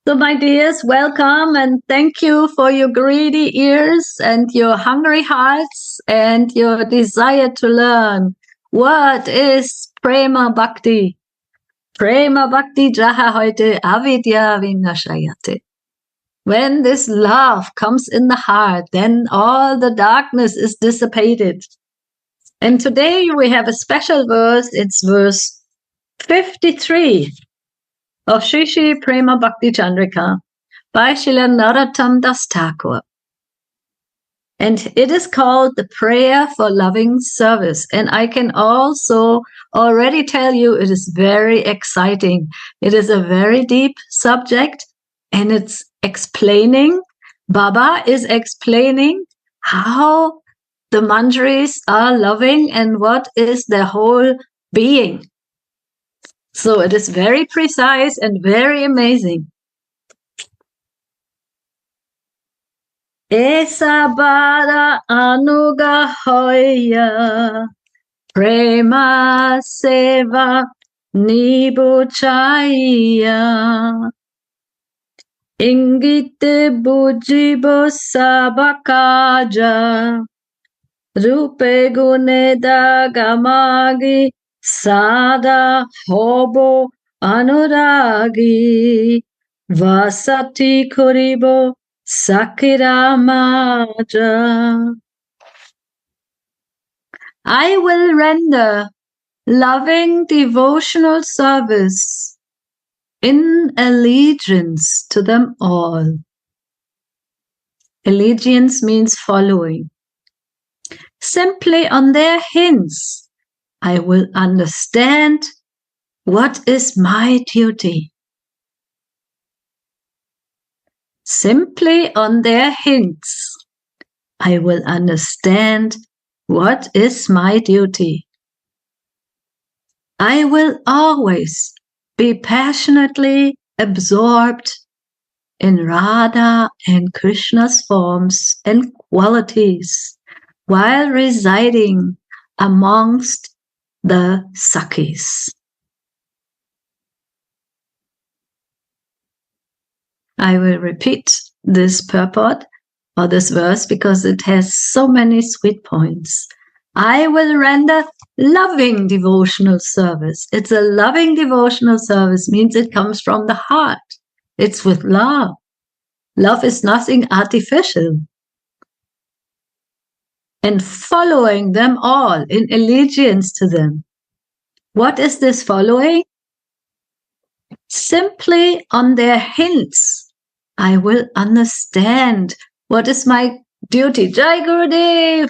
So, my dears, welcome and thank you for your greedy ears and your hungry hearts and your desire to learn. What is Prema Bhakti? Prema Bhakti jaha heute avidya vinashayate. When this love comes in the heart, then all the darkness is dissipated. And today we have a special verse. It's verse 53 of Sri Sri Prema Bhakti Candrika by Srila Narottam Das Thakur. And it is called the Prayer for Loving Service. And I can also already tell you it is very exciting. It is a very deep subject and it's explaining, Baba is explaining how the manjaris are loving and what is their whole being. So it is very precise and very amazing. Esa bara anuga hoya prema seva nibuchaya ingite bujibo sabakaja rupe guneda gamagi Sada hobo anuragi vasati koribo sakiramaja. I will render loving devotional service in allegiance to them all. Allegiance means following. Simply on their hints, I will understand what is my duty. Simply on their hints, I will understand what is my duty. I will always be passionately absorbed in Radha and Krishna's forms and qualities while residing amongst the Sakhis. I will repeat this purport or this verse because it has so many sweet points. I will render loving devotional service. It's a loving devotional service, means it comes from the heart. It's with love. Love is nothing artificial. And following them all in allegiance to them. What is this following? Simply on their hints, I will understand what is my duty. Jai Gurudev!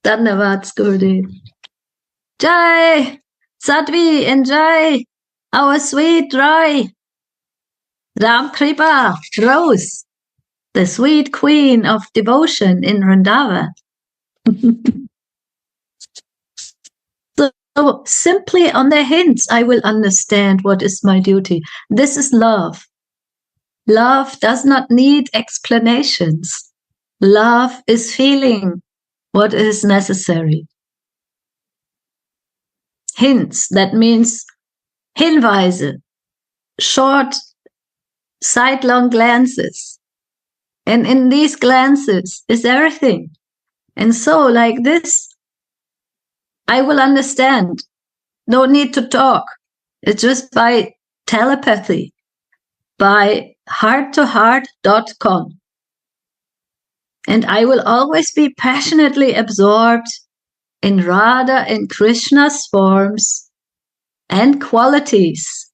Dhanyavad Gurudev. Jai! Sadhvi and Jai, our sweet Rai. Ram Kripa, Rose, the sweet queen of devotion in Vrindavan. So simply on their hints, I will understand what is my duty. This is love. Love does not need explanations. Love is feeling what is necessary. Hints, that means Hinweise, short sidelong glances. And in these glances is everything. And so like this, I will understand. No need to talk. It's just by telepathy, by hearttoheart.com. And I will always be passionately absorbed in Radha and Krishna's forms and qualities.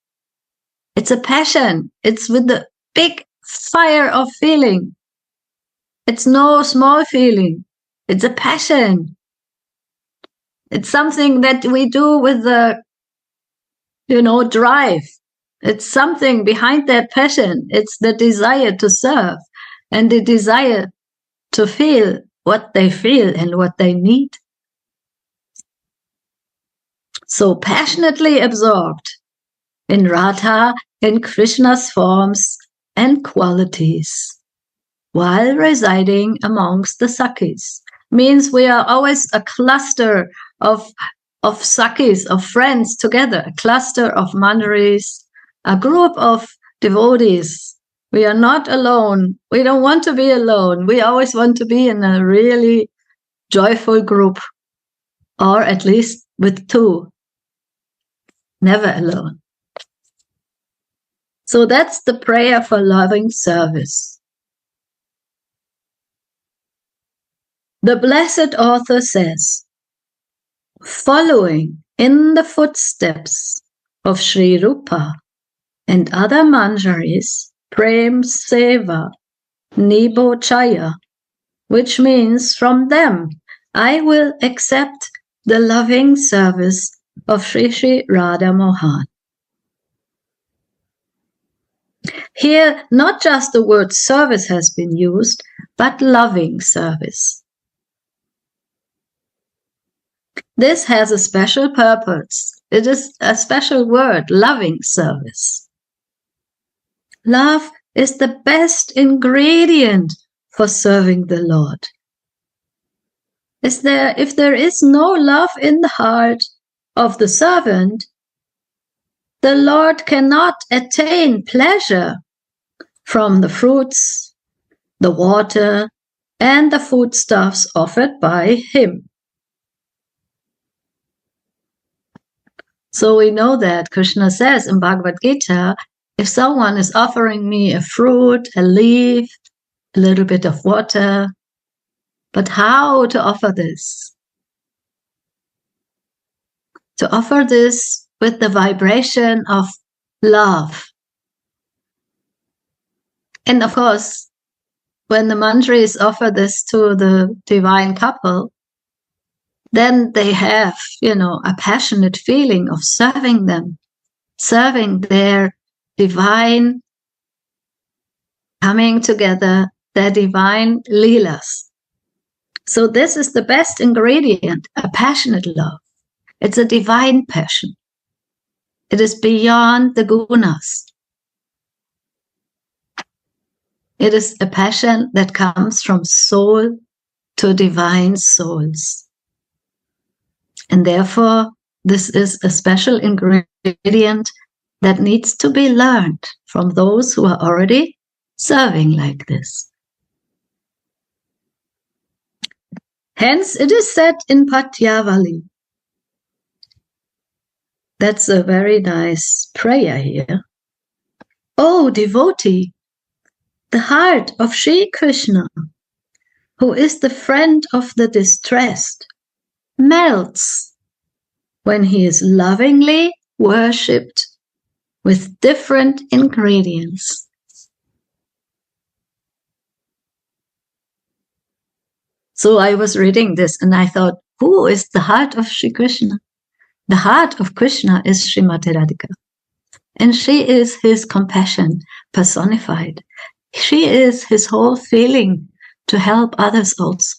It's a passion. It's with the big fire of feeling. It's no small feeling. It's a passion. It's something that we do with the, drive. It's something behind that passion. It's the desire to serve and the desire to feel what they feel and what they need. So passionately absorbed in Radha and Krishna's forms and qualities, while residing amongst the Sakhis. Means we are always a cluster of of Sakis, of friends together, a cluster of mandaris, a group of devotees. We are not alone. We don't want to be alone. We always want to be in a really joyful group, or at least with two, never alone. So that's the prayer for loving service. The blessed author says, following in the footsteps of Sri Rupa and other manjaris, Prem Seva Nibo Chaya, which means from them I will accept the loving service of Sri Sri Radha Mohan. Here, not just the word service has been used, but loving service. This has a special purpose. It is a special word, loving service. Love is the best ingredient for serving the Lord. If there is no love in the heart of the servant, the Lord cannot attain pleasure from the fruits, the water, and the foodstuffs offered by him. So we know that Krishna says in Bhagavad Gita, if someone is offering me a fruit, a leaf, a little bit of water, but how to offer this? To offer this with the vibration of love. And of course, when the manjaris offer this to the divine couple, then they have, a passionate feeling of serving them, serving their divine coming together, their divine leelas. So this is the best ingredient, a passionate love. It's a divine passion. It is beyond the gunas. It is a passion that comes from soul to divine souls. And therefore, this is a special ingredient that needs to be learned from those who are already serving like this. Hence, it is said in Patyavali. That's a very nice prayer here. O devotee, the heart of Sri Krishna, who is the friend of the distressed, melts when he is lovingly worshipped with different ingredients. So I was reading this and I thought, who is the heart of Sri Krishna? The heart of Krishna is Srimati Radhika. And she is his compassion personified. She is his whole feeling to help others also.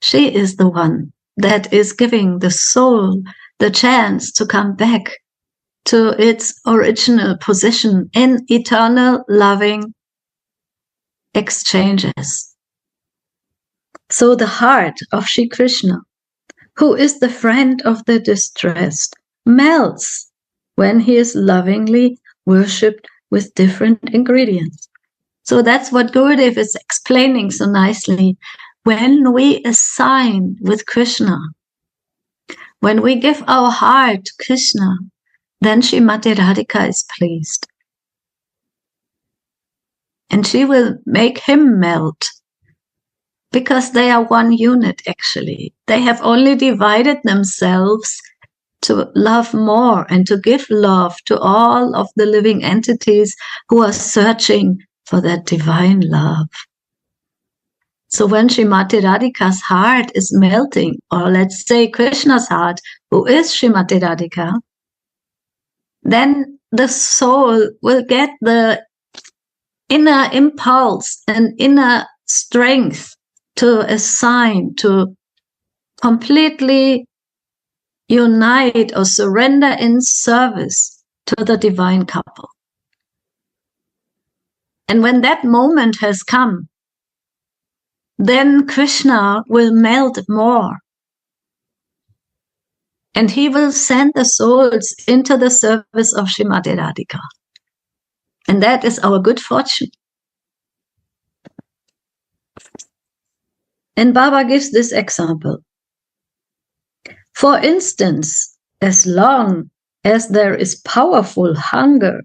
She is the one that is giving the soul the chance to come back to its original position in eternal loving exchanges. So the heart of Sri Krishna, who is the friend of the distressed, melts when he is lovingly worshipped with different ingredients. So that's what Gurudev is explaining so nicely. When we assign with Krishna, when we give our heart to Krishna, then Srimati Radhika is pleased. And she will make him melt, because they are one unit actually. They have only divided themselves to love more and to give love to all of the living entities who are searching for that divine love. So when Srimati Radhika's heart is melting, or let's say Krishna's heart, who is Srimati Radhika, then the soul will get the inner impulse and inner strength to assign, to completely unite or surrender in service to the divine couple. And when that moment has come, then Krishna will melt more. And he will send the souls into the service of Srimati Radhika. And that is our good fortune. And Baba gives this example. For instance, as long as there is powerful hunger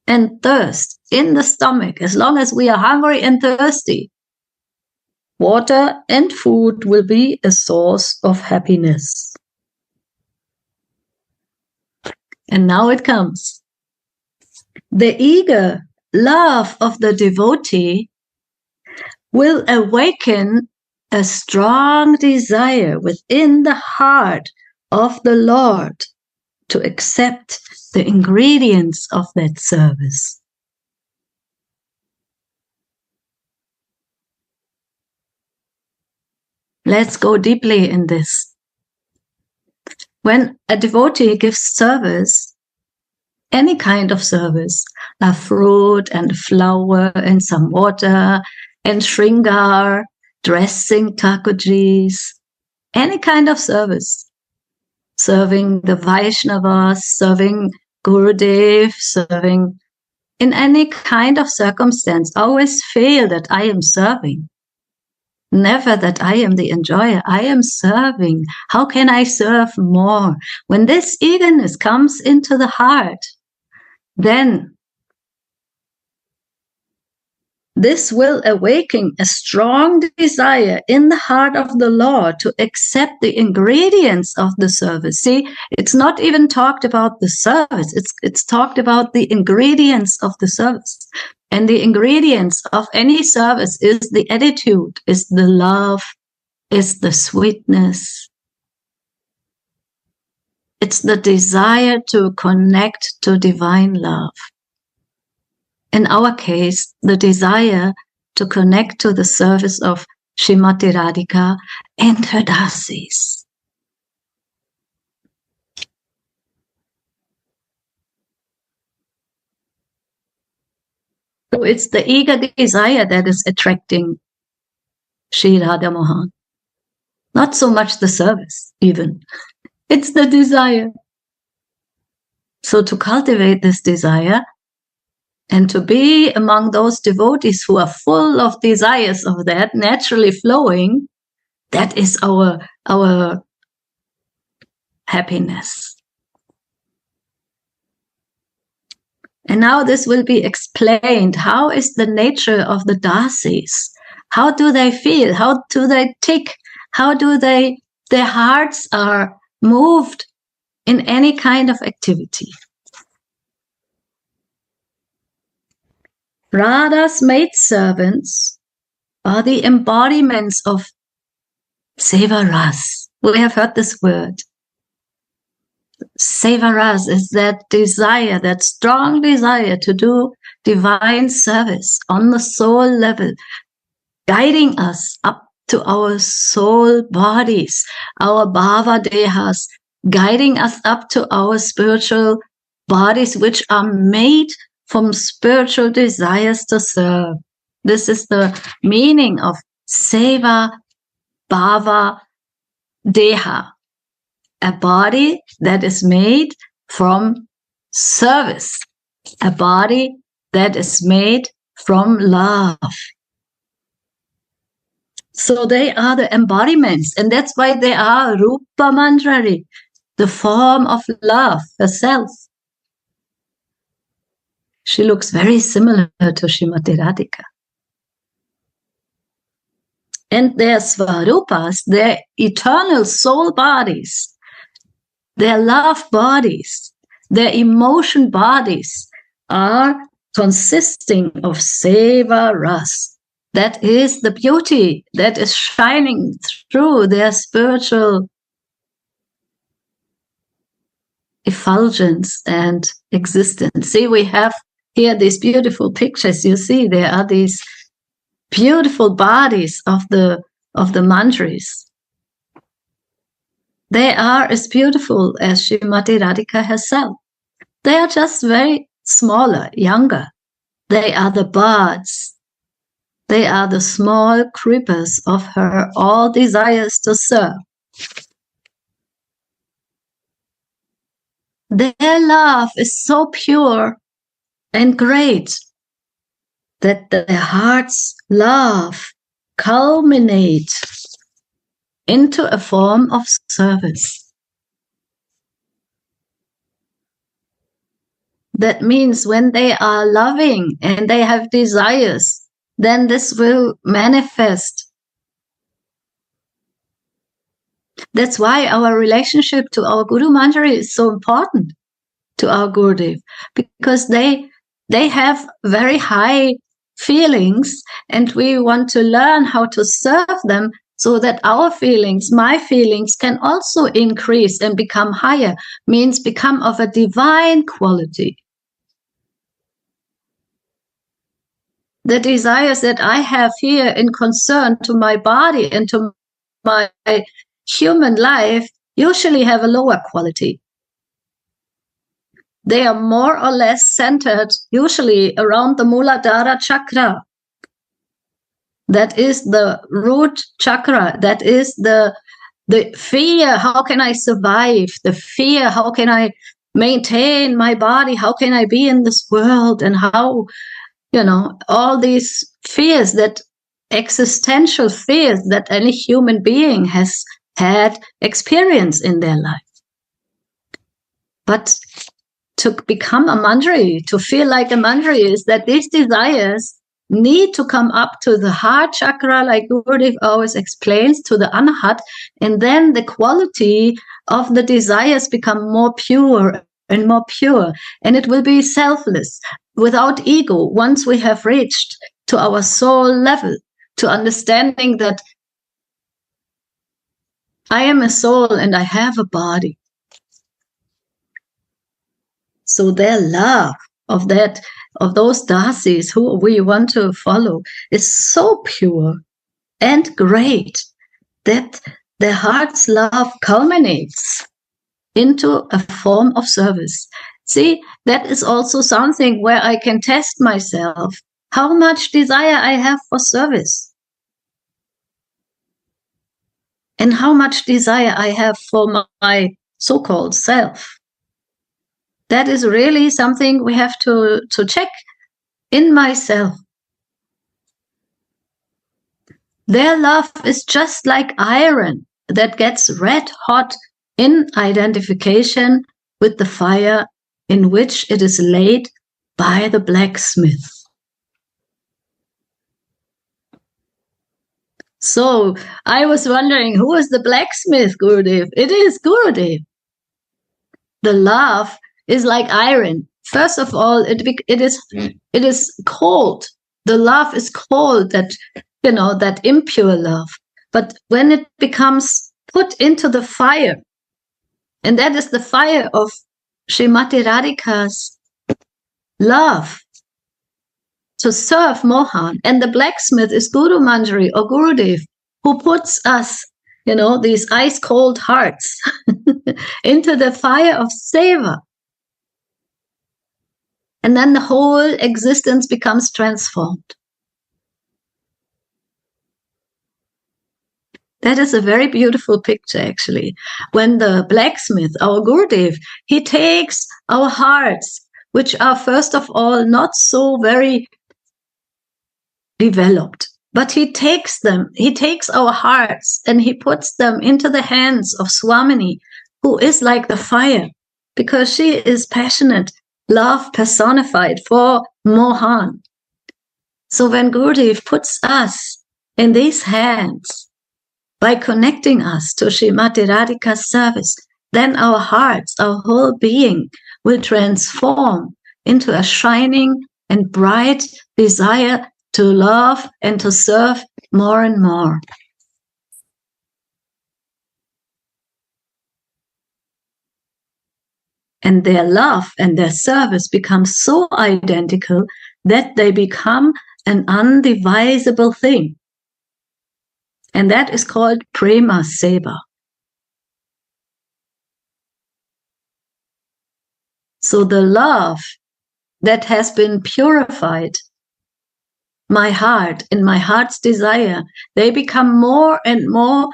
and thirst in the stomach, as long as we are hungry and thirsty, water and food will be a source of happiness. And now it comes. The eager love of the devotee will awaken a strong desire within the heart of the Lord to accept the ingredients of that service. Let's go deeply in this. When a devotee gives service, any kind of service, a fruit and a flower and some water and shringar, dressing Thakurjis, any kind of service, serving the Vaishnavas, serving Gurudev, serving in any kind of circumstance, always feel that I am serving. Never that I am the enjoyer. I am serving. How can I serve more? When this eagerness comes into the heart, then this will awaken a strong desire in the heart of the Lord to accept the ingredients of the service. See, it's not even talked about the service. It's talked about the ingredients of the service. And the ingredients of any service is the attitude, is the love, is the sweetness. It's the desire to connect to divine love. In our case, the desire to connect to the service of Srimati Radhika and her dasis. So it's the eager desire that is attracting Sri Radha Mohan. Not so much the service, even. It's the desire. So to cultivate this desire and to be among those devotees who are full of desires of that, naturally flowing, that is our happiness. And now this will be explained. How is the nature of the dasis? How do they feel? How do they tick? How do their hearts are moved in any kind of activity? Radha's maidservants are the embodiments of Sevaras. We have heard this word. Sevaras is that desire, that strong desire to do divine service on the soul level, guiding us up to our soul bodies, our bhava dehas, guiding us up to our spiritual bodies, which are made from spiritual desires to serve. This is the meaning of seva, bhava, deha. A body that is made from service. A body that is made from love. So they are the embodiments, and that's why they are Rupa Mandrari, the form of love herself. She looks very similar to Srimati Radhika. And their svarupas, their eternal soul bodies, their love bodies, their emotion bodies are consisting of seva ras. That is the beauty that is shining through their spiritual effulgence and existence. See, we have here these beautiful pictures. You see, there are these beautiful bodies of the mantras. They are as beautiful as Srimati Radhika herself. They are just very smaller, younger. They are the buds They are the small creepers of her all desires to serve. Their love is so pure and great that their heart's love culminates into a form of service. That means when they are loving and they have desires, then this will manifest. That's why our relationship to our Guru Manjari is so important, to our Gurudev, because they have very high feelings and we want to learn how to serve them so that our feelings, my feelings, can also increase and become higher, means become of a divine quality. The desires that I have here in concern to my body and to my human life usually have a lower quality. They are more or less centered usually around the Muladhara chakra. That is the root chakra. That is the fear. How can I survive? The fear. How can I maintain my body? How can I be in this world? And how, all these fears, that existential fears that any human being has had experience in their life. But to become a manjari, to feel like a manjari, is that these desires need to come up to the heart chakra, like Gurudev always explains, to the anahat, and then the quality of the desires become more pure and more pure, and it will be selfless, without ego, once we have reached to our soul level, to understanding that I am a soul and I have a body. So their love of those dasis who we want to follow is so pure and great that their heart's love culminates into a form of service. See, that is also something where I can test myself, how much desire I have for service, and how much desire I have for my so-called self. That is really something we have to check in myself. Their love is just like iron that gets red hot in identification with the fire in which it is laid by the blacksmith. So I was wondering, who is the blacksmith, Gurudev? It is Gurudev. The love is like iron. First of all, it is cold. The love is cold, that impure love. But when it becomes put into the fire, and that is the fire of Srimati Radhika's love to serve Mohan, and the blacksmith is Guru Manjari or Gurudev, who puts us, these ice cold hearts into the fire of seva. And then the whole existence becomes transformed. That is a very beautiful picture, actually. When the blacksmith, our Gurudev, he takes our hearts, which are first of all not so very developed, but he takes our hearts and he puts them into the hands of Swamini, who is like the fire, because she is passionate, love personified for Mohan. So when Gurudev puts us in these hands, by connecting us to Srimati Radhika's service, then our hearts, our whole being will transform into a shining and bright desire to love and to serve more and more. And their love and their service become so identical that they become an undivisible thing. And that is called Prema Seva. So the love that has been purified my heart and my heart's desire, they become more and more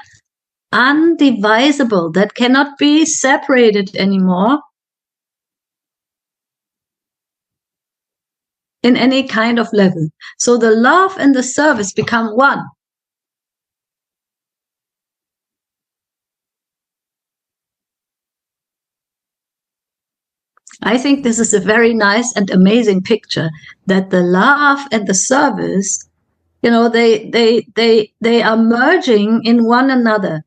undivisible, that cannot be separated anymore in any kind of level. So the love and the service become one. I think this is a very nice and amazing picture, that the love and the service, you know, they are merging in one another.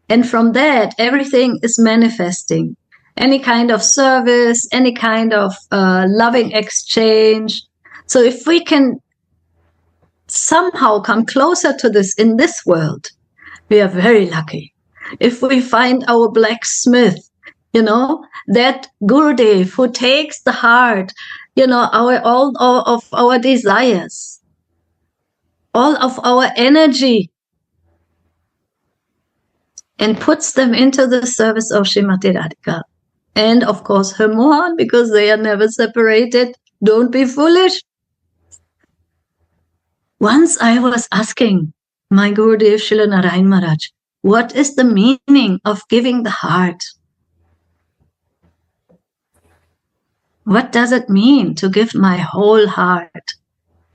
And from that, everything is manifesting. Any kind of service, any kind of loving exchange. So if we can somehow come closer to this in this world, we are very lucky. If we find our blacksmith, you know, that Gurudev who takes the heart, you know, all of our desires, all of our energy, and puts them into the service of Srimati Radhika. And of course her Mohan, because they are never separated. Don't be foolish. Once I was asking my Gurudev Srila Narayan Maharaj, what is the meaning of giving the heart? What does it mean to give my whole heart?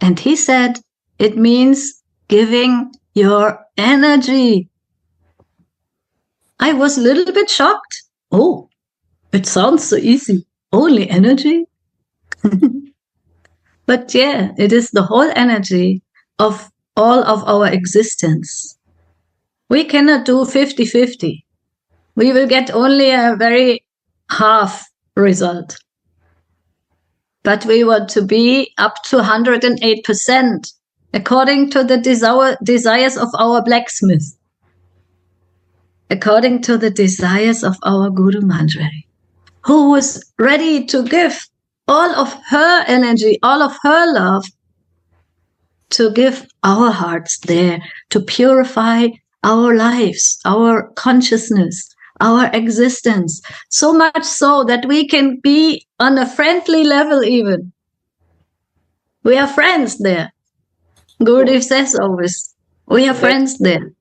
And he said, it means giving your energy. I was a little bit shocked. Oh, it sounds so easy. Only energy? But yeah, it is the whole energy of all of our existence. We cannot do 50-50. We will get only a very half result. But we want to be up to 108%, according to the desires of our blacksmith, according to the desires of our Guru Manjari, who was ready to give all of her energy, all of her love, to give our hearts there, to purify our lives, our consciousness, our existence, so much so that we can be on a friendly level even. We are friends there. Gurudev says always, we are friends there.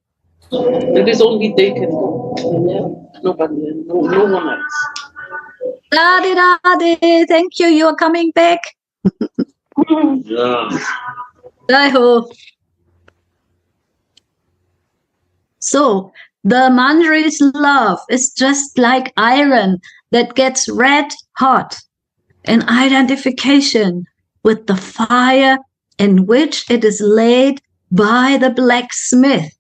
It is only they can go. Nobody, no one else. Radhe, Radhe, thank you. You are coming back. Yeah. Jai Ho. So, the Manjari's love is just like iron that gets red hot, an identification with the fire in which it is laid by the blacksmith.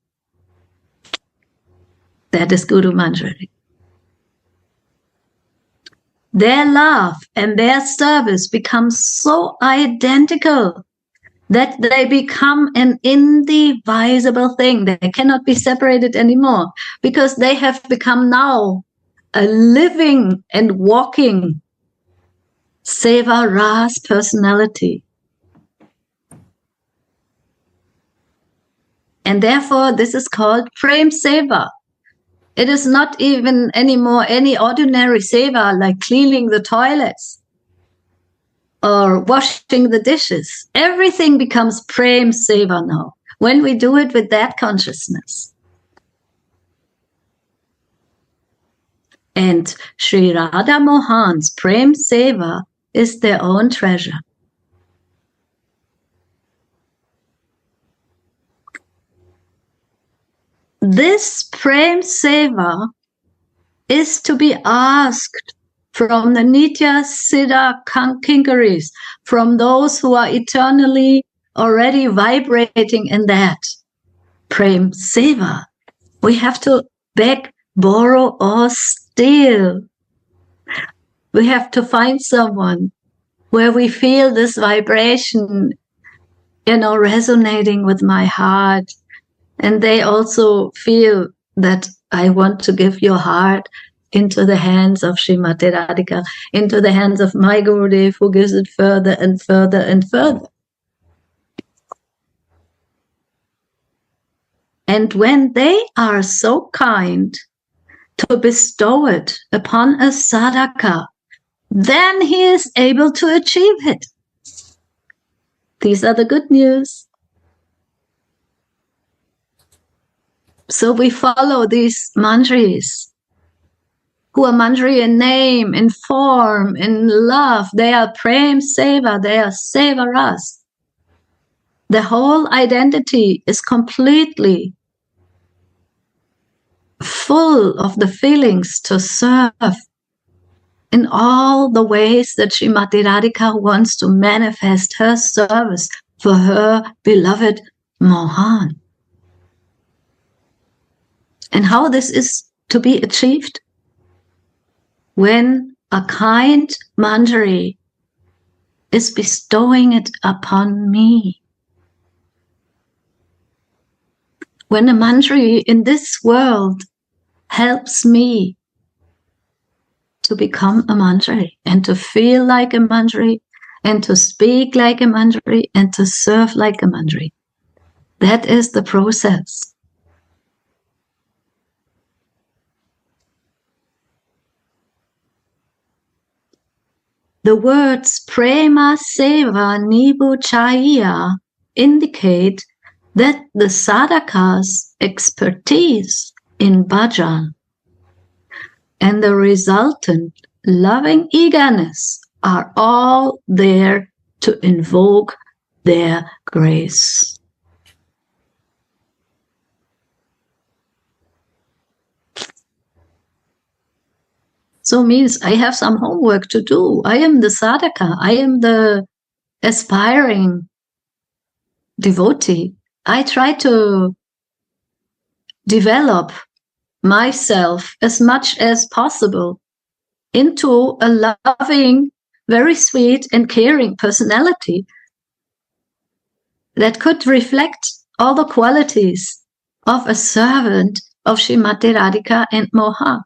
That is Guru Manjari. Their love and their service become so identical that they become an indivisible thing. They cannot be separated anymore, because they have become now a living and walking Seva Ras personality. And therefore, this is called Prem Seva. It is not even anymore any ordinary seva like cleaning the toilets or washing the dishes. Everything becomes Prem Seva now, when we do it with that consciousness. And Sri Radha Mohan's Prem Seva is their own treasure. This Prem Seva is to be asked from the Nitya Siddha Kinkaris, from those who are eternally already vibrating in that Prem Seva. We have to beg, borrow, or steal. We have to find someone where we feel this vibration, resonating with my heart. And they also feel that I want to give your heart into the hands of Srimati Radhika, into the hands of my Gurudev, who gives it further and further and further. And when they are so kind to bestow it upon a sadhaka, then he is able to achieve it. These are the good news. So we follow these manjaris, who are manjari in name, in form, in love. They are Prem Seva, they are Sevaras. The whole identity is completely full of the feelings to serve in all the ways that Srimati Radhika wants to manifest her service for her beloved Mohan. And how this is to be achieved? When a kind manjari is bestowing it upon me. When a manjari in this world helps me to become a manjari and to feel like a manjari and to speak like a manjari and to serve like a manjari. That is the process. The words Prema Seva Nibuchaya indicate that the sadhaka's expertise in bhajan and the resultant loving eagerness are all there to invoke their grace. So means I have some homework to do. I am the sadhaka. I am the aspiring devotee. I try to develop myself as much as possible into a loving, very sweet and caring personality that could reflect all the qualities of a servant of Srimati Radhika and Mohan.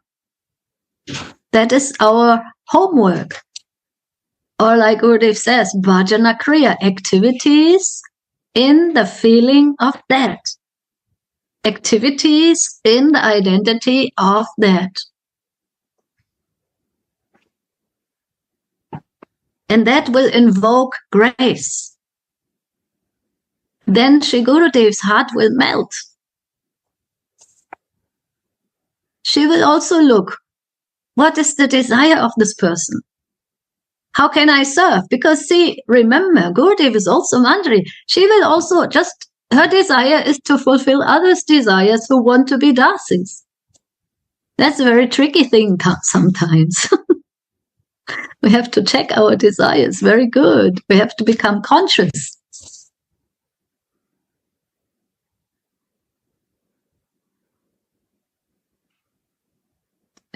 That is our homework. Or like Gurudev says, bhajana kriya, activities in the feeling of that. Activities in the identity of that. And that will invoke grace. Then Sri Gurudev's heart will melt. She will also look, what is the desire of this person? How can I serve? Because see, remember, Gurudev is also manjari. She will also just, her desire is to fulfill others' desires who want to be dasis. That's a very tricky thing sometimes. We have to check our desires very good. We have to become conscious.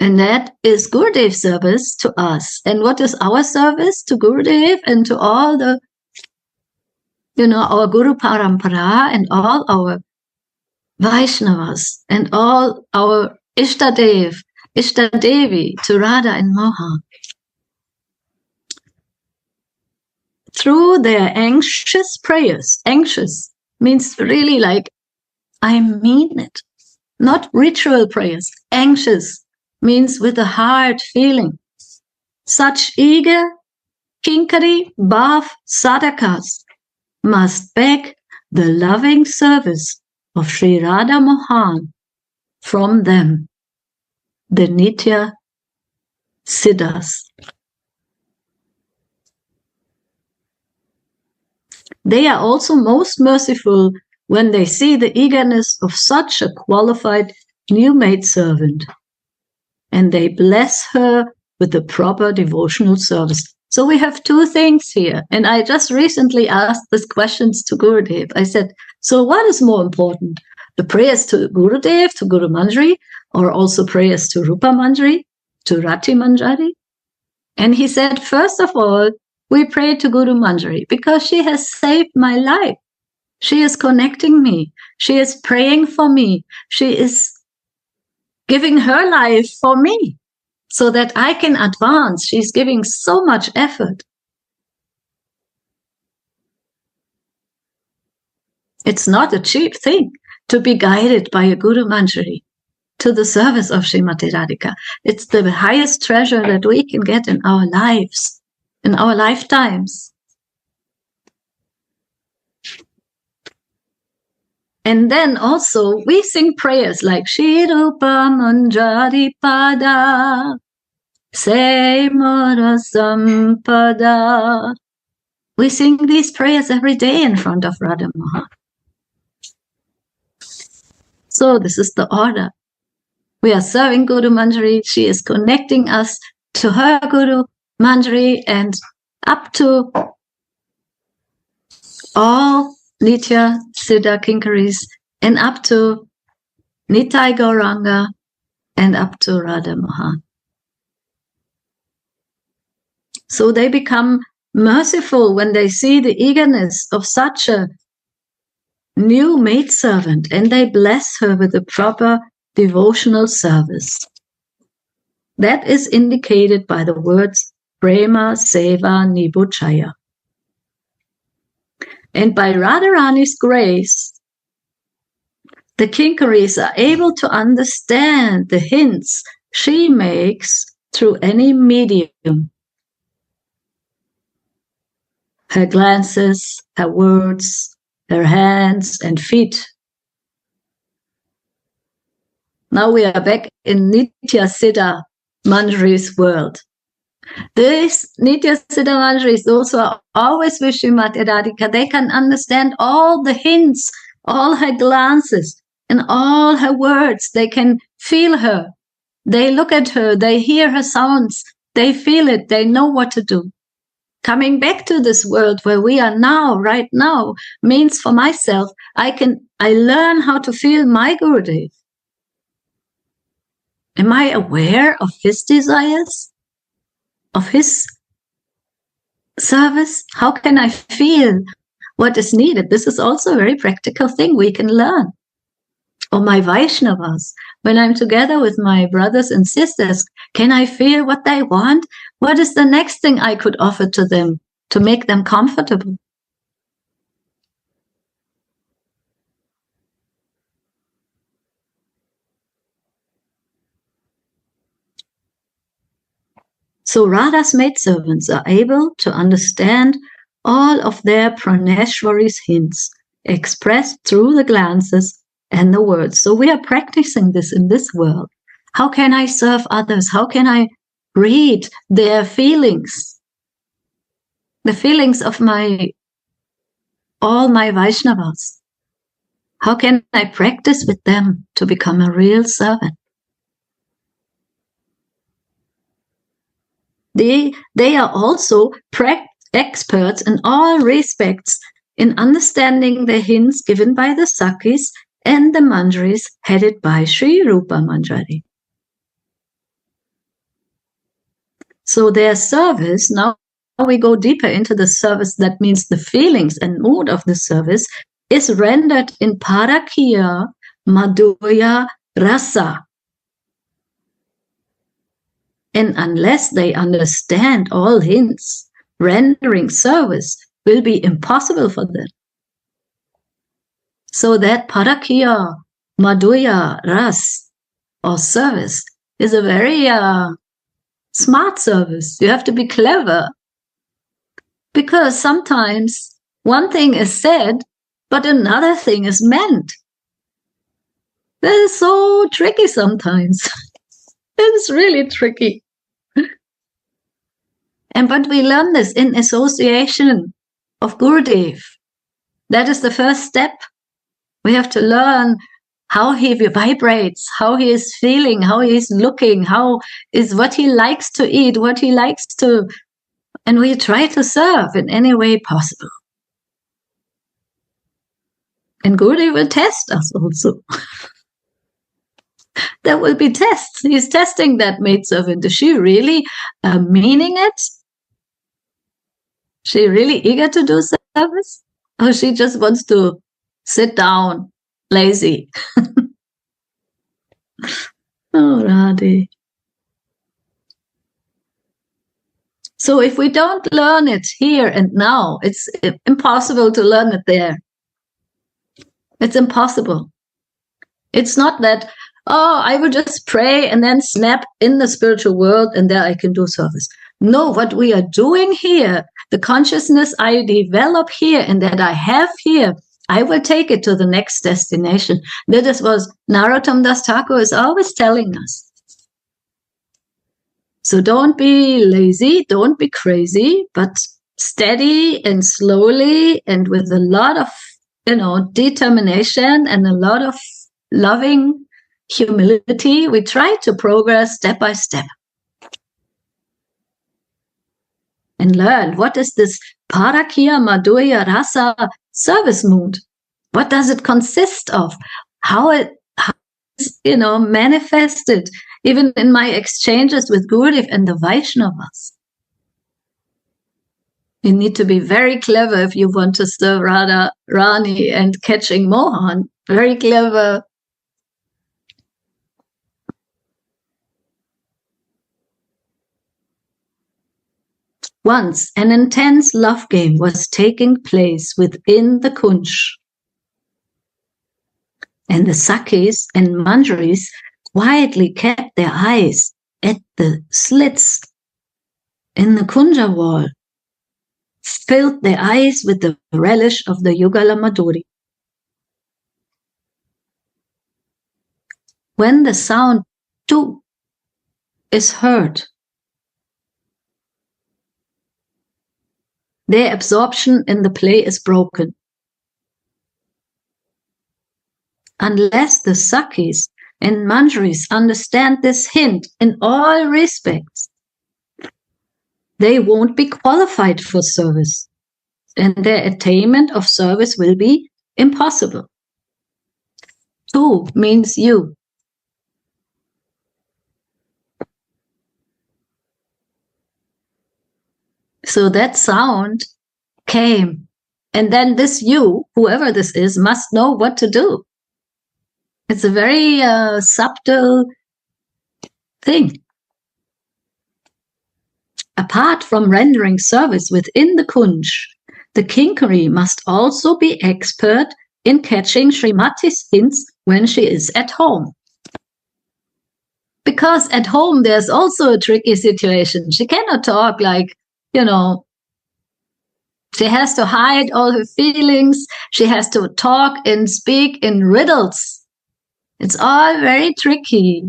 And that is Gurudev's service to us. And what is our service to Gurudev and to all the, our Guru Parampara and all our Vaishnavas and all our Ishtadev, Ishtadevi to Radha and Mohan. Through their anxious prayers, anxious means really like, I mean it. Not ritual prayers, anxious means with a heart feeling. Such eager kinkari bhav sadhakas must beg the loving service of Sri Radha Mohan from them, the Nitya Siddhas. They are also most merciful when they see the eagerness of such a qualified new maid servant. And they bless her with the proper devotional service. So we have two things here. And I just recently asked these questions to Gurudev. I said, so what is more important? The prayers to Gurudev, to Guru Manjari, or also prayers to Rupa Manjari, to Rati Manjari? And he said, first of all, we pray to Guru Manjari because she has saved my life. She is connecting me. She is praying for me. She is giving her life for me so that I can advance. She's giving so much effort. It's not a cheap thing to be guided by a Guru Manjari to the service of Srimati Radhika. It's the highest treasure that we can get in our lives, in our lifetimes. And then also we sing prayers like Shirupa Manjari Pada Se Mara Sampada. We sing these prayers every day in front of Radha Maha. So this is the order. We are serving Guru Manjari. She is connecting us to her Guru Manjari and up to all Nitya Siddha Kinkaris and up to Nitai Gauranga and up to Radha Maha. So they become merciful when they see the eagerness of such a new maidservant, and they bless her with a proper devotional service. That is indicated by the words Prema, Seva, Nibuchaya. And by Radharani's grace, the Kinkaris are able to understand the hints she makes through any medium. Her glances, her words, her hands and feet. Now we are back in Nitya Siddha Manjari's world. This Nitya Siddha Manjaris also are always with Srimati Radhika. They can understand all the hints, all her glances, and all her words. They can feel her. They look at her. They hear her sounds. They feel it. They know what to do. Coming back to this world where we are now, right now, means for myself, I learn how to feel my Gurudev. Am I aware of his desires? Of his service? How can I feel what is needed? This is also a very practical thing we can learn. Or my Vaishnavas, when I'm together with my brothers and sisters, can I feel what they want? What is the next thing I could offer to them to make them comfortable? So Radha's maidservants are able to understand all of their Praneshwari's hints expressed through the glances and the words. So we are practicing this in this world. How can I serve others? How can I read their feelings? The feelings of all my Vaishnavas. How can I practice with them to become a real servant? They are also experts in all respects in understanding the hints given by the Sakhis and the Manjaris headed by Sri Rupa Manjari. So their service, now we go deeper into the service, that means the feelings and mood of the service, is rendered in Parakya Madhurya Rasa. And unless they understand all hints, rendering service will be impossible for them. So that Parakya Madhurya Ras, or service, is a very smart service. You have to be clever. Because sometimes one thing is said, but another thing is meant. That is so tricky sometimes. It's really tricky. But we learn this in association of Gurudev. That is the first step. We have to learn how he vibrates, how he is feeling, how he is looking, what he likes to eat, what he likes to, and we try to serve in any way possible. And Gurudev will test us also. There will be tests. He's testing that maidservant. Is she really meaning it? She really eager to do service? Or she just wants to sit down, lazy? Oh, Radhe. So if we don't learn it here and now, it's impossible to learn it there. It's impossible. It's not that, I will just pray and then snap in the spiritual world and there I can do service. No, what we are doing here, the consciousness I develop here and that I have here, I will take it to the next destination. That is what Narottam Das Thakur is always telling us. So don't be lazy, don't be crazy, but steady and slowly and with a lot of, determination and a lot of loving humility, we try to progress step by step. And learn what is this Parakya Madhurya Rasa service mood. What does it consist of? How is, manifested even in my exchanges with Gurudev and the Vaishnavas. You need to be very clever if you want to serve Radha Rani and catching Mohan. Very clever. Once, an intense love game was taking place within the Kunj. And the Sakis and Manjaris quietly kept their eyes at the slits in the Kunja wall, filled their eyes with the relish of the Yugala Madhuri. When the sound too is heard, their absorption in the play is broken. Unless the Sakis and Manjaris understand this hint in all respects, they won't be qualified for service, and their attainment of service will be impossible. Tu means you. So that sound came, and then this you, whoever this is, must know what to do. It's a very subtle thing. Apart from rendering service within the Kunj, the Kinkari must also be expert in catching Srimati's hints when she is at home. Because at home there's also a tricky situation. She cannot talk like, she has to hide all her feelings. She has to talk and speak in riddles. It's all very tricky.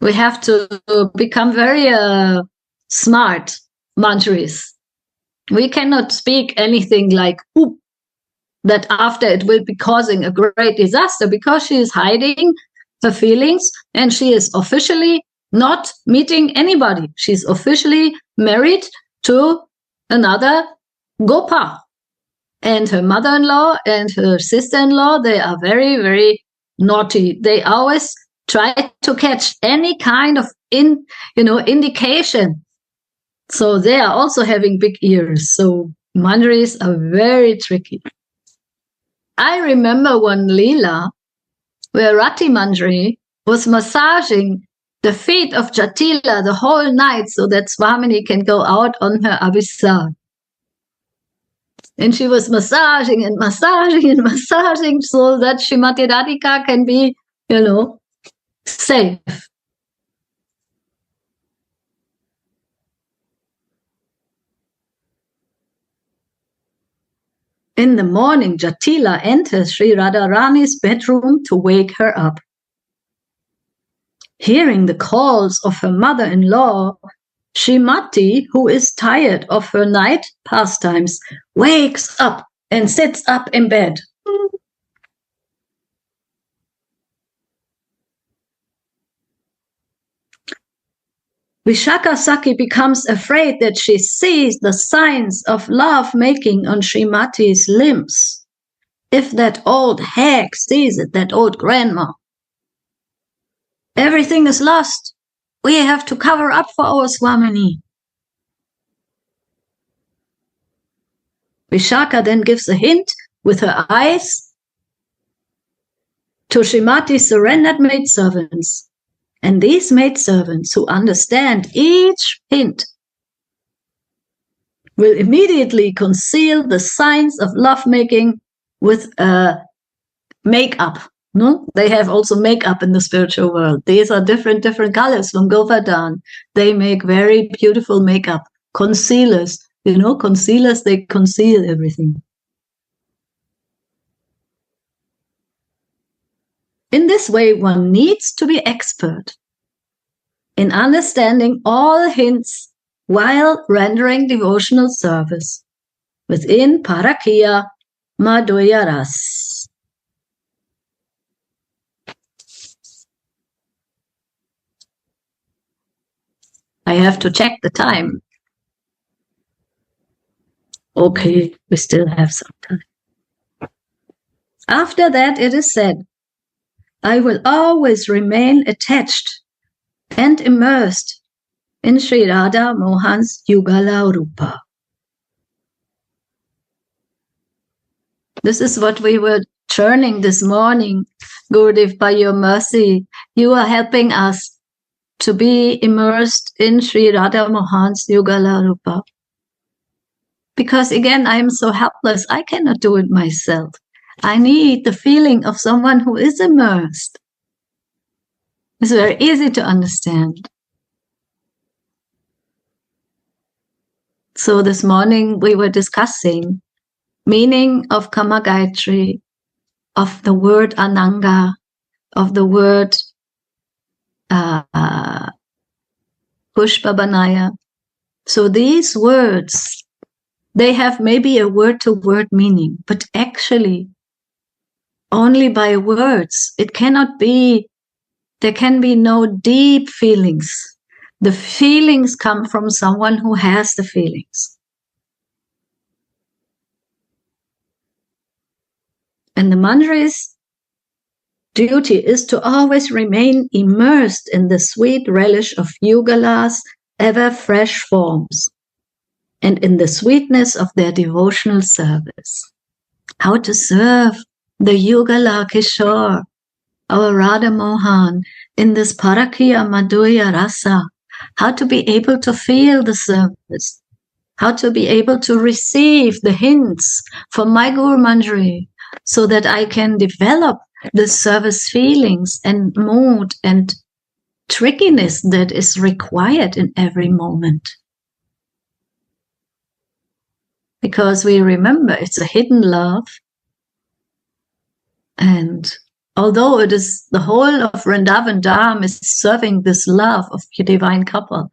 We have to become very smart Manjaris. We cannot speak anything like, oop, that after it will be causing a great disaster, because she is hiding her feelings and she is officially not meeting anybody. She's officially married to another Gopa. And her mother-in-law and her sister-in-law, they are very, very naughty. They always try to catch any kind of indication. So they are also having big ears. So Manjaris are very tricky. I remember one Leela where Rati Manjari was massaging the feet of Jatila the whole night so that Swamini can go out on her Abhisar. And she was massaging and massaging and massaging so that Srimati Radhika can be, safe. In the morning, Jatila enters Sri Radharani's bedroom to wake her up. Hearing the calls of her mother-in-law, Srimati, who is tired of her night pastimes, wakes up and sits up in bed. Vishaka Saki becomes afraid that she sees the signs of love-making on Srimati's limbs. If that old hag sees it, that old grandma, everything is lost. We have to cover up for our Swamini. Vishaka then gives a hint with her eyes to Srimati's surrendered maidservants. And these maidservants who understand each hint will immediately conceal the signs of lovemaking with makeup. No, they have also makeup in the spiritual world. These are different colors from Govardhan. They make very beautiful makeup. Concealers, concealers, they conceal everything. In this way, one needs to be expert in understanding all hints while rendering devotional service within Parakya Madhurya Ras. I have to check the time. Okay, we still have some time. After that, it is said, I will always remain attached and immersed in Sri Radha Mohan's Yugala Rupa. This is what we were churning this morning. Gurudev, by your mercy, you are helping us to be immersed in Sri Radha Mohan's Yugala Rupa. Because again, I am so helpless, I cannot do it myself. I need the feeling of someone who is immersed. It's very easy to understand. So this morning we were discussing meaning of Kama Gayatri, of the word Ananga, of the word Pushpabanaya. So these words, they have maybe a word-to-word meaning, but actually only by words. It cannot be, there can be no deep feelings. The feelings come from someone who has the feelings. And the mandra's duty is to always remain immersed in the sweet relish of Yugala's ever-fresh forms and in the sweetness of their devotional service. How to serve the Yugala Kishore, our Radha Mohan, in this Parakya Madhurya Rasa. How to be able to feel the service. How to be able to receive the hints from my Guru Manjari so that I can develop the service feelings and mood and trickiness that is required in every moment. Because we remember it's a hidden love. And although it is the whole of Vrindavan Dham is serving this love of the divine couple,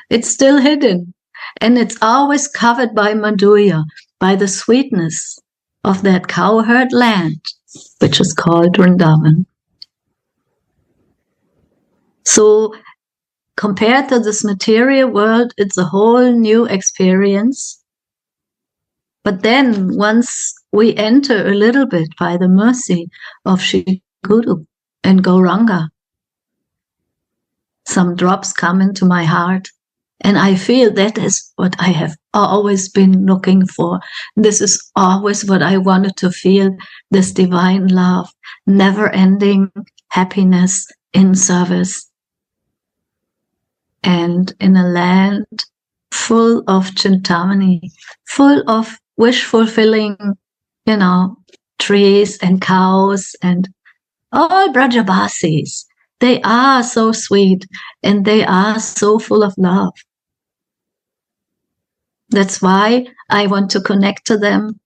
it's still hidden. And it's always covered by Madhurya, by the sweetness of that cowherd land, which is called Vrindavan. So compared to this material world, it's a whole new experience. But then once we enter a little bit by the mercy of Shri Guru and Gauranga, some drops come into my heart, and I feel that is what I have always been looking for. This is always what I wanted to feel, this divine love, never-ending happiness in service. And in a land full of Chintamani, full of wish-fulfilling, trees and cows and all Brajabasis. They are so sweet and they are so full of love. That's why I want to connect to them.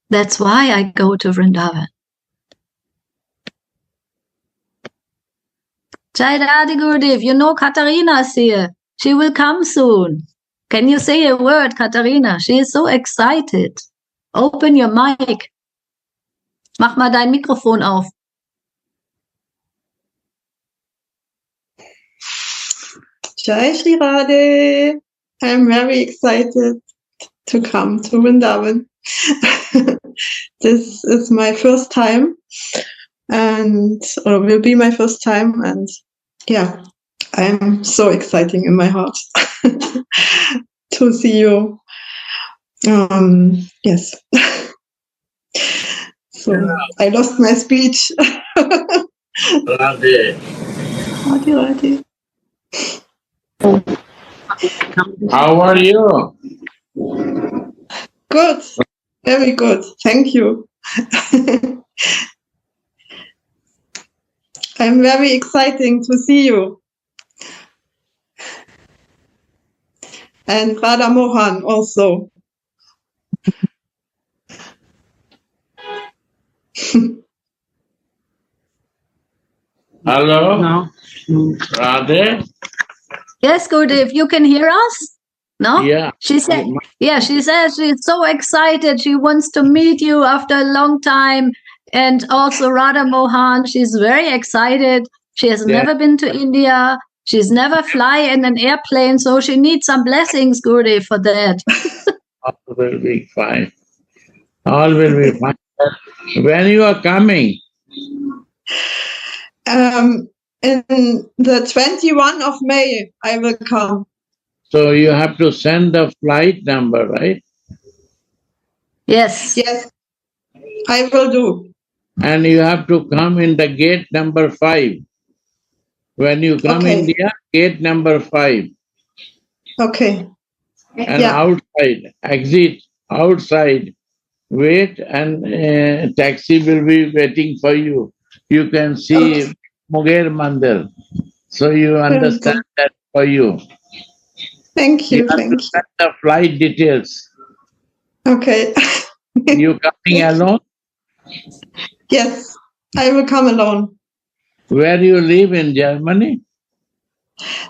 That's why I go to Vrindavan. Jai Radha Gurudev, you know Katharina is here. She will come soon. Can you say a word, Katharina? She is so excited. Open your mic. Mach mal dein Mikrofon auf. Jai Shri Radhe. I'm very excited to come to Vrindavan. This is my first time, or will be my first time, and yeah, I'm so exciting in my heart to see you. Yes. So I lost my speech. Radhe. Radhe. How are you? Good. Very good. Thank you. I'm very exciting to see you. And Radha Mohan also. Hello? No. Radhe? Yes, Gurudev, you can hear us? No? Yeah. She said, yeah, she says she's so excited. She wants to meet you after a long time. And also Radha Mohan, she's very excited. She has Yeah. never been to India. She's never fly in an airplane. So she needs some blessings, Gurudev, for that. All will be fine. All will be fine. When you are coming? In the 21 of May, I will come. So you have to send the flight number, right? Yes. Yes, I will do. And you have to come in the gate number 5. When you come Okay. India, gate number 5. Okay. And Yeah. outside, exit outside, wait, and taxi will be waiting for you. You can see Okay. Mughal Mandir. So you understand that for you. Thank You you. have to Thank you. send the flight details. Okay. You coming alone? Yes, I will come alone. Where you live in Germany?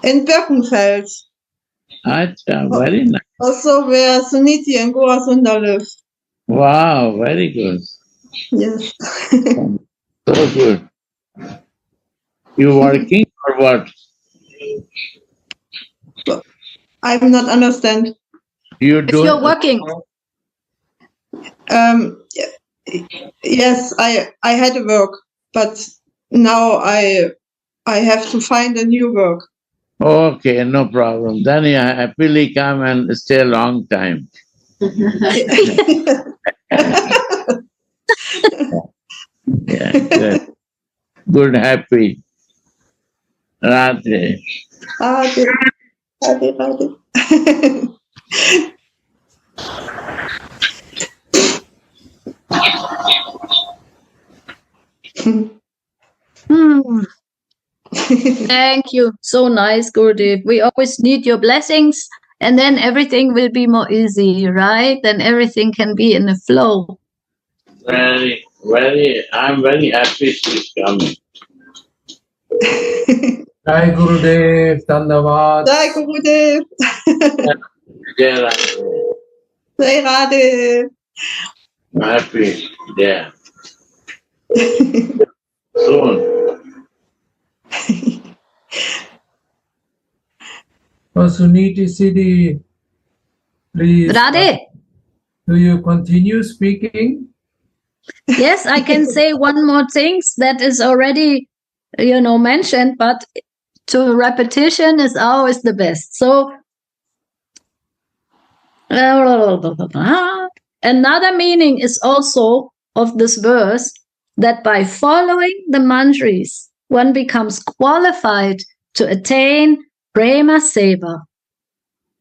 In Birkenfeld, Acha, very nice. also where Suniti and Goa Sundar live. Wow, very good. Yes. So good. You working or what? I'm not understand. You If do you're working, Yes, I had a work, but now I have to find a new work. Okay, no problem. Then you happily come and stay a long time. Yeah, good. Good, happy. Radhe. Radhe, Radhe, Radhe. hmm. Thank you. So nice, Gurudev. We always need your blessings, and then everything will be more easy, right? Then everything can be in a flow. I'm very happy she's coming. Jai Gurudev, Dandavad. Jai Gurudev. Jai Radhe. Jai Radhe. Happy, yeah. Soon. Suniti Siddhi, please. Radhe, Do you continue speaking? yes, I can say one more thing that is already, mentioned, but to repetition is always the best. So, another meaning is also of this verse that by following the mantras, one becomes qualified to attain Prema Seva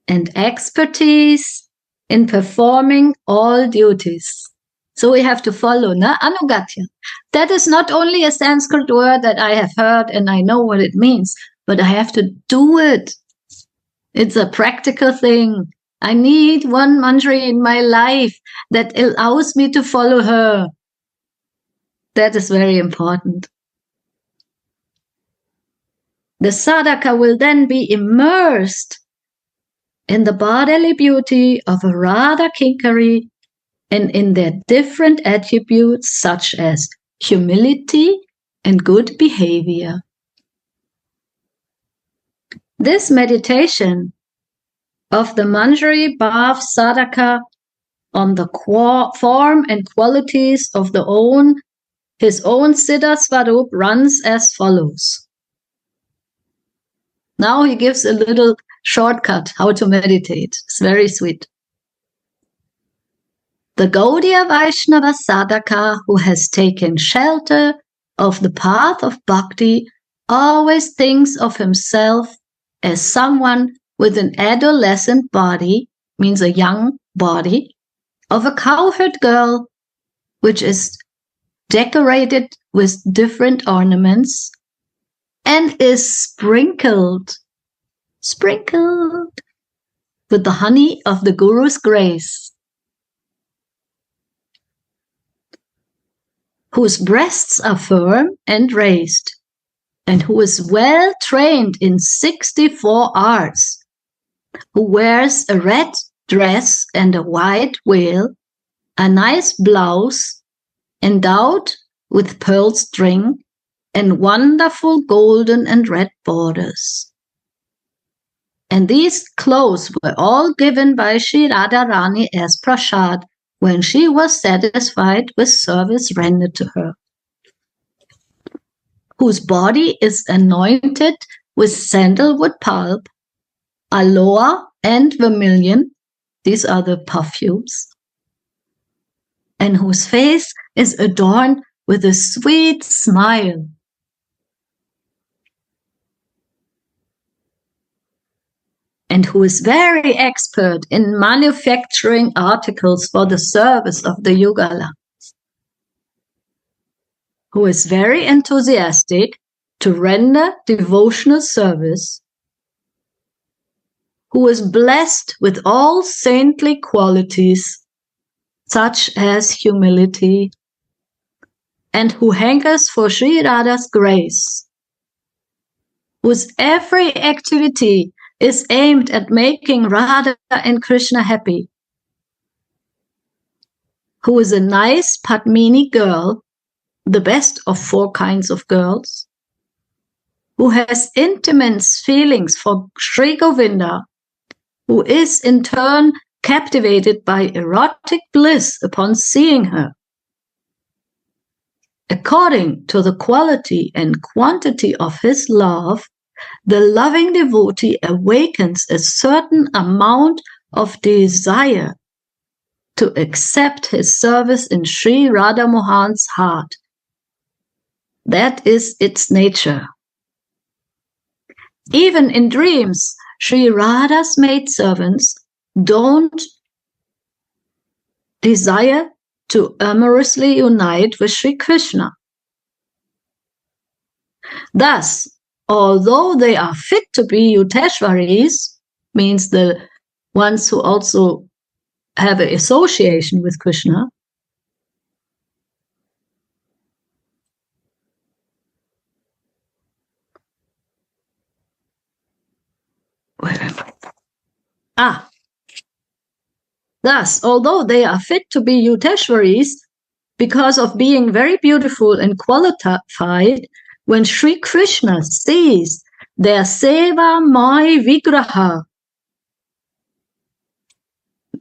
and expertise in performing all duties. So we have to follow, Anugatya. That is not only a Sanskrit word that I have heard and I know what it means, but I have to do it. It's a practical thing. I need one mantra in my life that allows me to follow her. That is very important. The sadhaka will then be immersed in the bodily beauty of a Radha Kinkari and in their different attributes such as humility and good behavior. This meditation of the Manjari Bhav Sadhaka on the form and qualities of his own Siddha Swarup runs as follows. Now he gives a little shortcut how to meditate. It's very sweet. The Gaudiya Vaishnava Sadhaka who has taken shelter of the path of Bhakti always thinks of himself as someone with an adolescent body, means a young body, of a cowherd girl, which is decorated with different ornaments and is sprinkled with the honey of the Guru's grace, whose breasts are firm and raised, and who is well trained in 64 arts, who wears a red dress and a white veil, a nice blouse endowed with pearl string and wonderful golden and red borders. And these clothes were all given by Sri Radharani as prasad when she was satisfied with service rendered to her, whose body is anointed with sandalwood pulp, aloe and vermilion, these are the perfumes, and whose face is adorned with a sweet smile. And who is very expert in manufacturing articles for the service of the Yugala, who is very enthusiastic to render devotional service, who is blessed with all saintly qualities, such as humility, and who hankers for Sri Radha's grace, whose every activity is aimed at making Radha and Krishna happy, who is a nice Padmini girl, the best of 4 kinds of girls, who has intimate feelings for Sri Govinda, who is in turn captivated by erotic bliss upon seeing her. According to the quality and quantity of his love, the loving devotee awakens a certain amount of desire to accept his service in Sri Radha Mohan's heart. That is its nature. Even in dreams, Sri Radha's maidservants don't desire to amorously unite with Sri Krishna. Thus, although they are fit to be Yuteshwaris, means the ones who also have an association with Krishna, thus, although they are fit to be Yuteshwaris because of being very beautiful and qualified, when Sri Krishna sees their Seva Mai Vigraha,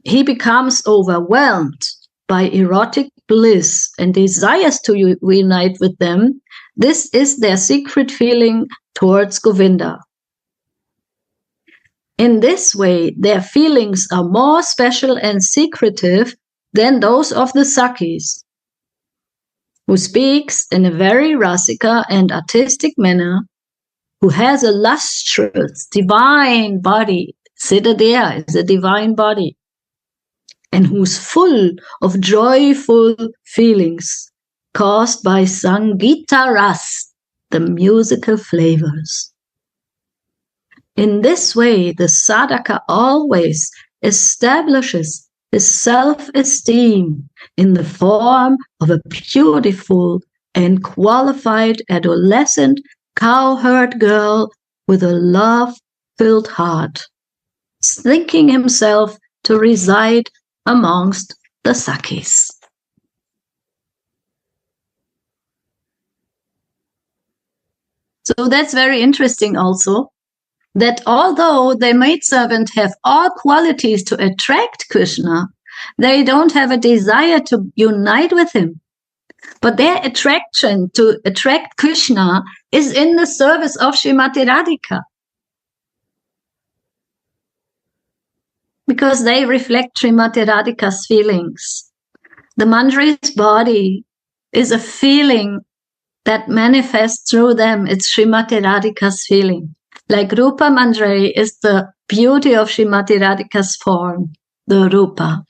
he becomes overwhelmed by erotic bliss and desires to unite with them. This is their secret feeling towards Govinda. In this way, their feelings are more special and secretive than those of the Sakis, who speaks in a very rasika and artistic manner, who has a lustrous, divine body. Siddhadeha is a divine body, and who's full of joyful feelings caused by Sangita Ras, the musical flavors. In this way, the sadhaka always establishes his self-esteem in the form of a beautiful and qualified adolescent cowherd girl with a love-filled heart, thinking himself to reside amongst the Sakis. So that's very interesting also, that although the maidservant have all qualities to attract Krishna, they don't have a desire to unite with him. But their attraction to attract Krishna is in the service of Srimati Radhika, because they reflect Srimati Radhika's feelings. The Manjari's body is a feeling that manifests through them. It's Srimati Radhika's feeling. Like Rupa Manjari is the beauty of Srimati Radhika's form, the Rupa.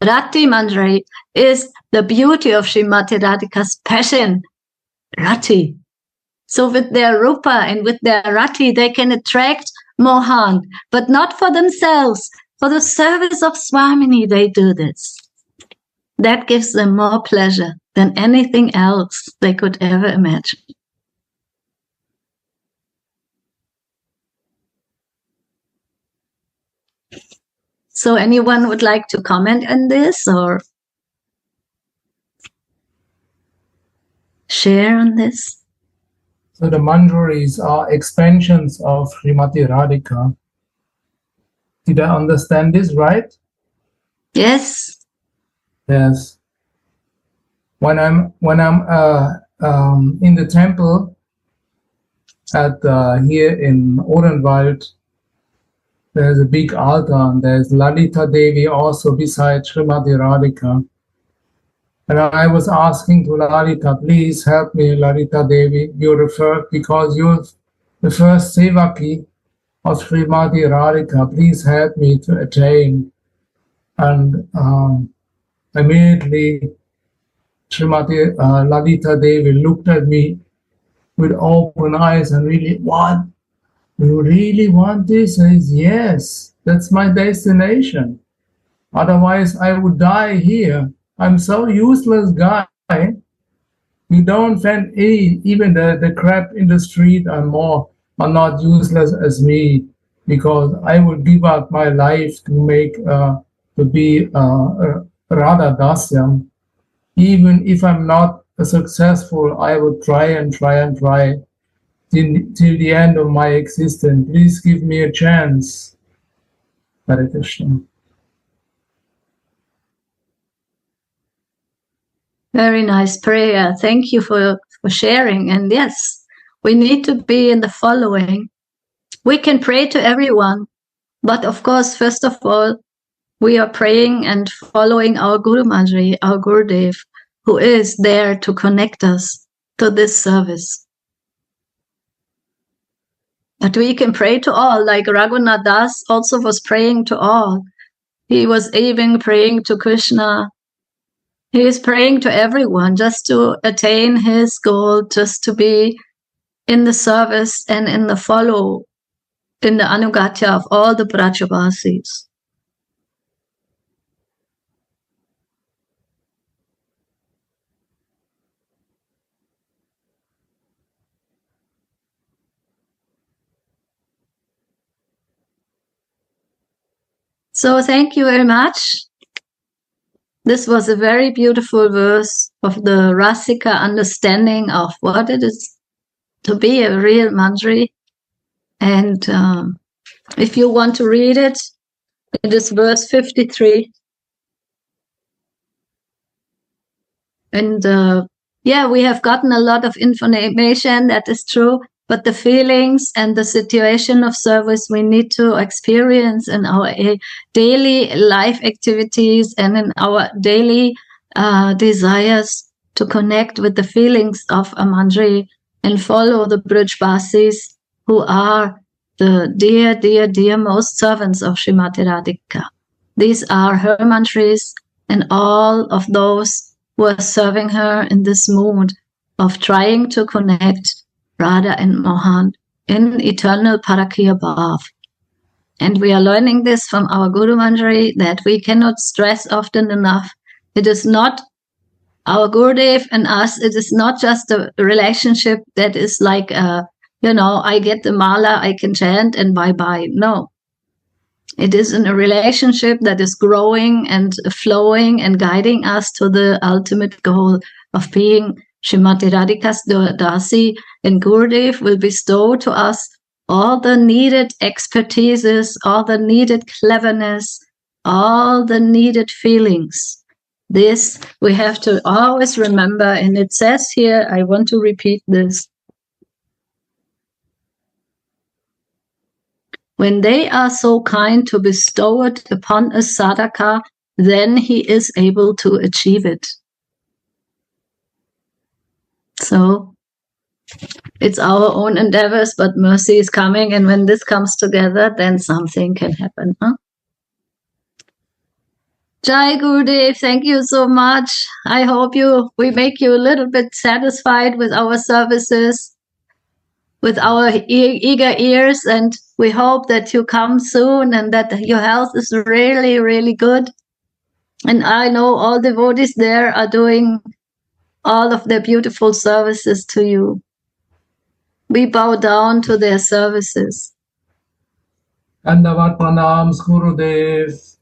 Rati Manjari is the beauty of Srimati Radhika's passion, Rati. So with their Rupa and with their Rati, they can attract Mohan, but not for themselves. For the service of Swamini, they do this. That gives them more pleasure than anything else they could ever imagine. So anyone would like to comment on this or share on this? So the manjaris are expansions of Srimati Radhika. Did I understand this right? Yes. Yes. When I'm in the temple at here in Odenwald, there's a big altar, and there's Lalita Devi also beside Srimati Radhika. And I was asking to Lalita, please help me, Lalita Devi. Because you're the first Sevaki of Srimati Radhika. Please help me to attain. And immediately Srimati Lalita Devi looked at me with open eyes and really, what? You really want this? I said, yes, that's my destination. Otherwise, I would die here. I'm so useless guy. You don't find even the crap in the street are not useless as me, because I would give up my life to be Radha Dasyam. Even if I'm not successful, I would try and try and try till the end of my existence. Please give me a chance. Hare Krishna. Very nice prayer. Thank you for sharing. And yes, we need to be in the following. We can pray to everyone, but of course, first of all, we are praying and following our Guru Manjari, our Gurudev, who is there to connect us to this service. But we can pray to all, like Raghunath Das also was praying to all. He was even praying to Krishna. He is praying to everyone just to attain his goal, just to be in the service and in the Anugatya of all the Brajavasis. So thank you very much. This was a very beautiful verse of the Rasika understanding of what it is to be a real Manjari. And if you want to read it, it is verse 53. And we have gotten a lot of information, that is true, but the feelings and the situation of service we need to experience in our daily life activities and in our daily desires to connect with the feelings of a Manjari and follow the Brajvasis, who are the dear, dear, dearmost servants of Srimati Radhika. These are her Manjaris and all of those who are serving her in this mood of trying to connect Radha and Mohan in eternal Parakya Bhav. And we are learning this from our Guru Manjari, that we cannot stress often enough. It is not our Gurudev and us, it is not just a relationship that is like, I get the mala, I can chant and bye-bye. No. It is in a relationship that is growing and flowing and guiding us to the ultimate goal of being Srimati Radhika's Dasi, and Gurudev will bestow to us all the needed expertises, all the needed cleverness, all the needed feelings. This we have to always remember, and it says here, I want to repeat this. When they are so kind to bestow it upon a sadhaka, then he is able to achieve it. So it's our own endeavors, but mercy is coming, and when this comes together, then something can happen. Huh? Jai Gurudev, thank you so much. I hope we make you a little bit satisfied with our services, with our eager ears, and we hope that you come soon and that your health is really, really good. And I know all devotees there are doing all of their beautiful services to you. We bow down to their services. Dandavat pranams Gurudev.